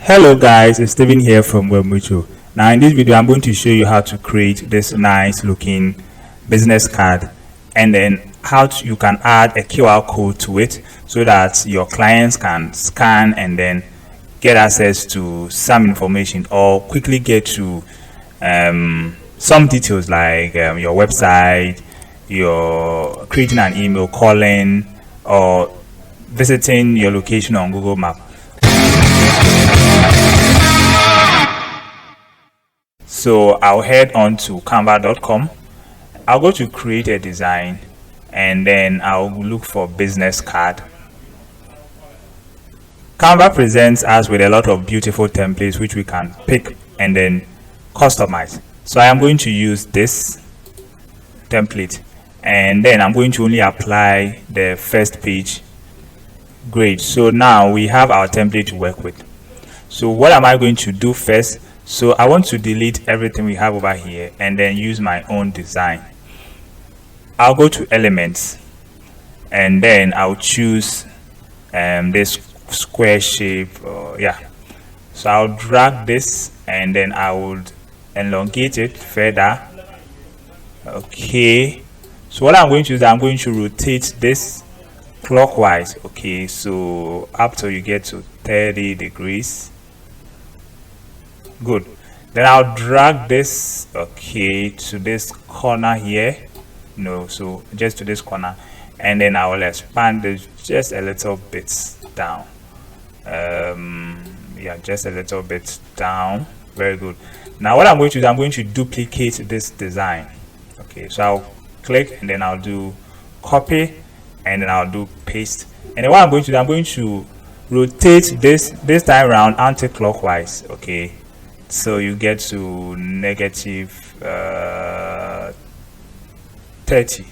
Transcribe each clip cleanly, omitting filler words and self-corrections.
Hello guys, it's Steven here from Webmucho. Now in this video I'm going to show you how to create this nice looking business card, and then you can add a QR code to it so that your clients can scan and then get access to some information or quickly get to some details like your website, your creating an email, calling, or visiting your location on Google Maps. So I'll head on to canva.com. I'll go to create a design, and then I'll look for business card. Canva presents us with a lot of beautiful templates which we can pick and then customize. So I am going to use this template, and then I'm going to only apply the first page. Great. So now we have our template to work with. So what am I going to do first? So I want to delete everything we have over here and then use my own design. I'll go to elements, and then I'll choose this square shape. So I'll drag this, and then I would elongate it further. Okay, so what I'm going to do is I'm going to rotate this clockwise. Okay, so up till you get to 30 degrees. Good. Then I'll drag this to this corner here, so just to this corner, and then I will expand this just a little bit down. Just a little bit down. Very good. Now what I'm going to do, I'm going to duplicate this design. Okay, so I'll click, and then I'll do copy, and then I'll do paste. And then what I'm going to do, I'm going to rotate this time around anti-clockwise. Okay, so you get to negative 30.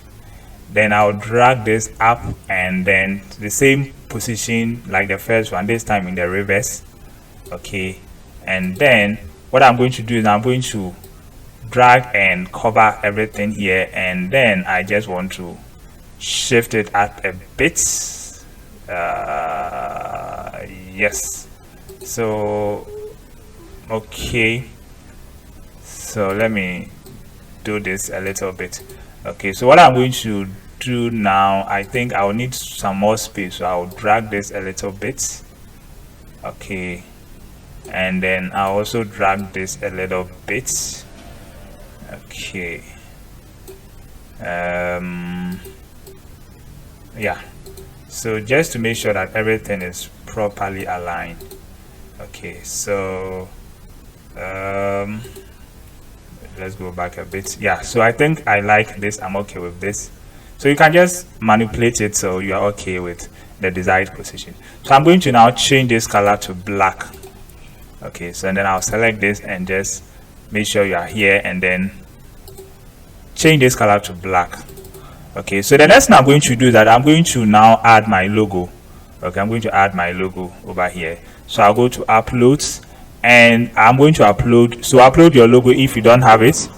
Then I'll drag this up, and then the same position like the first one, this time in the reverse. Okay, and then what I'm going to do is I'm going to drag and cover everything here, and then I just want to shift it up a bit. Yes, so okay, so let me do this a little bit. Okay, so what I'm going to do now, I think I'll need some more space, so I'll drag this a little bit. Okay, and then I'll also drag this a little bit. Okay, so just to make sure that everything is properly aligned. Okay, so let's go back a bit. So I think I like this. I'm okay with this. So you can just manipulate it so you are okay with the desired position. So I'm going to now change this color to black. Okay, so and then I'll select this and just make sure you are here, and then change this color to black. Okay, so the next thing I'm going to do is that I'm going to now add my logo. Okay, I'm going to add my logo over here. So I'll go to uploads, and I'm going to upload. So upload your logo if you don't have it.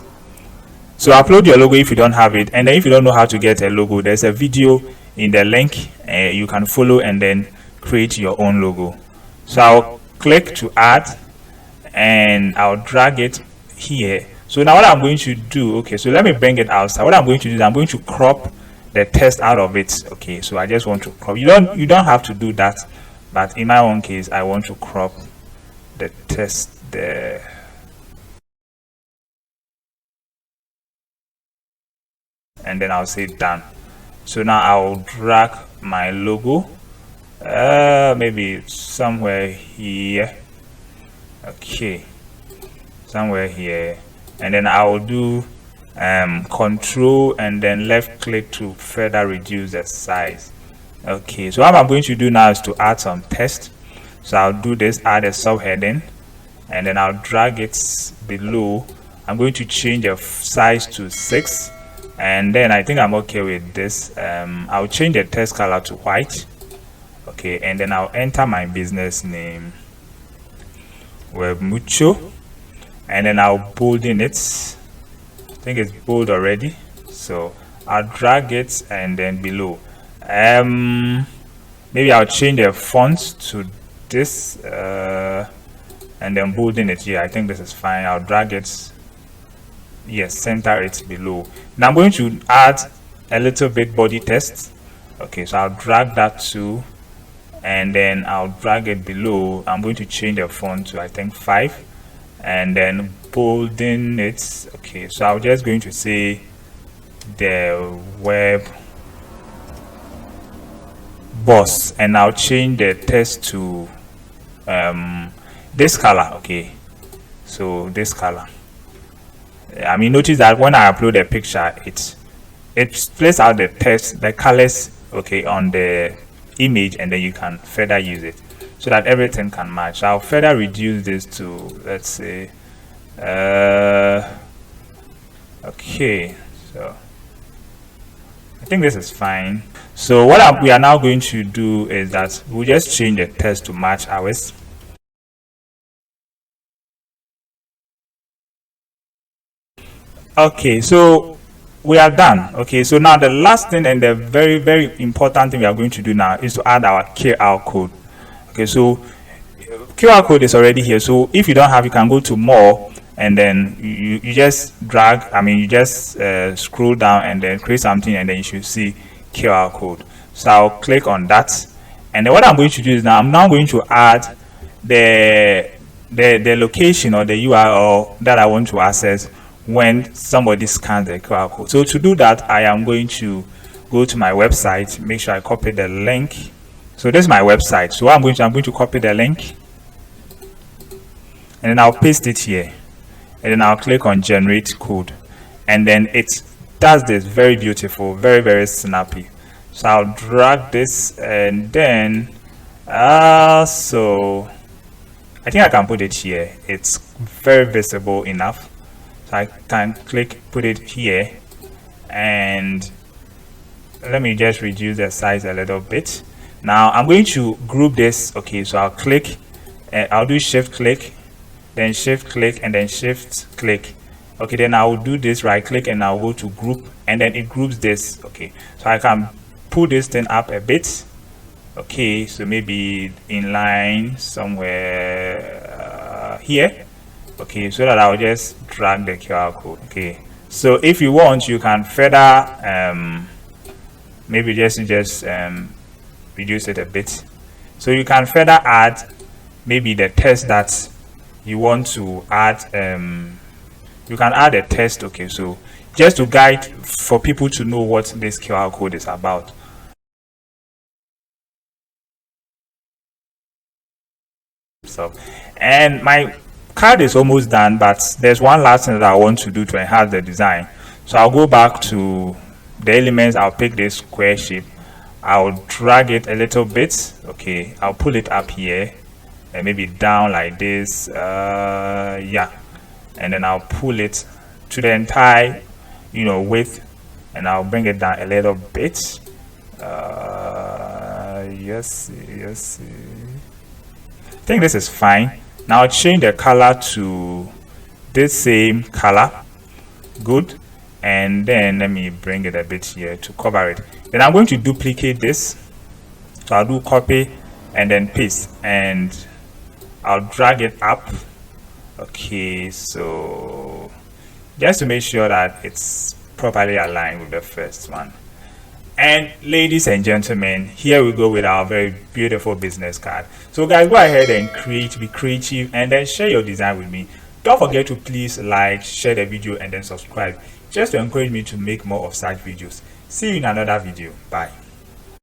So upload your logo if you don't have it, and then if you don't know how to get a logo, there's a video in the link you can follow and then create your own logo. So I'll click to add, and I'll drag it here. So now what I'm going to do, okay, so let me bring it outside. What I'm going to do is I'm going to crop the text out of it. Okay, so I just want to crop. You don't have to do that, but in my own case I want to crop the text there. And then I'll say done. So now I'll drag my logo maybe somewhere here. Okay, somewhere here, and then I will do control and then left click to further reduce the size. Okay, so what I'm going to do now is to add some text. So I'll do this, add a subheading, and then I'll drag it below. I'm going to change the size to 6, and then I think I'm okay with this. I'll change the text color to white. Okay, and then I'll enter my business name, Webmucho, and then I'll bolden it. I think it's bold already, so I'll drag it, and then below maybe I'll change the font to this and then bolding it here. I think this is fine. I'll drag it, yes, center it below. Now I'm going to add a little bit body text. Okay, so I'll drag that too, and then I'll drag it below. I'm going to change the font to I think 5, and then bolden it. Okay, so I'm just going to say the web boss, and I'll change the text to this color. Okay, so this color. I mean, notice that when I upload a picture, it plays out the text, the colors, okay, on the image, and then you can further use it so that everything can match. I'll further reduce this to, let's say, okay, so I think this is fine. So what we are now going to do is that we'll just change the text to match ours. Okay, so we are done. Okay, so now the last thing and the very, very important thing we are going to do now is to add our QR code. Okay, so QR code is already here. So if you don't have, you can go to more, and then you just drag, I mean, you just scroll down and then create something, and then you should see QR code. So I'll click on that, and then what I'm going to do is now I'm now going to add the location or the URL that I want to access when somebody scans the QR code. So to do that, I am going to go to my website, make sure I copy the link. So this is my website. So what I'm going to copy the link, and then I'll paste it here, and then I'll click on generate code, and then it does this very beautiful, very, very snappy. So I'll drag this, and then so I think I can put it here. It's very visible enough. So I can click, put it here, and let me just reduce the size a little bit. Now I'm going to group this. Okay, so I'll click, I'll do shift click, then shift click, and then shift click. Okay, then I will do this, right click, and I'll go to group, and then it groups this. Okay, so I can pull this thing up a bit. Okay, so maybe in line somewhere here. Okay, so that I'll just drag the QR code. Okay, so if you want, you can further maybe just reduce it a bit. So you can further add maybe the text that you want to add. You can add a text. Okay, so just to guide for people to know what this QR code is about. So, and my card is almost done, but there's one last thing that I want to do to enhance the design. So I'll go back to the elements. I'll pick this square shape, I'll drag it a little bit. Okay, I'll pull it up here and maybe down like this, yeah, and then I'll pull it to the entire width, and I'll bring it down a little bit. Yes, I think this is fine. Now I'll change the color to this same color. Good. And then let me bring it a bit here to cover it. Then I'm going to duplicate this. So I'll do copy and then paste, and I'll drag it up. Okay, so just to make sure that it's properly aligned with the first one. And ladies and gentlemen, here we go with our very beautiful business card. So guys, go ahead and be creative, and then share your design with me. Don't forget to please like, share the video, and then subscribe, just to encourage me to make more of such videos. See you in another video. Bye.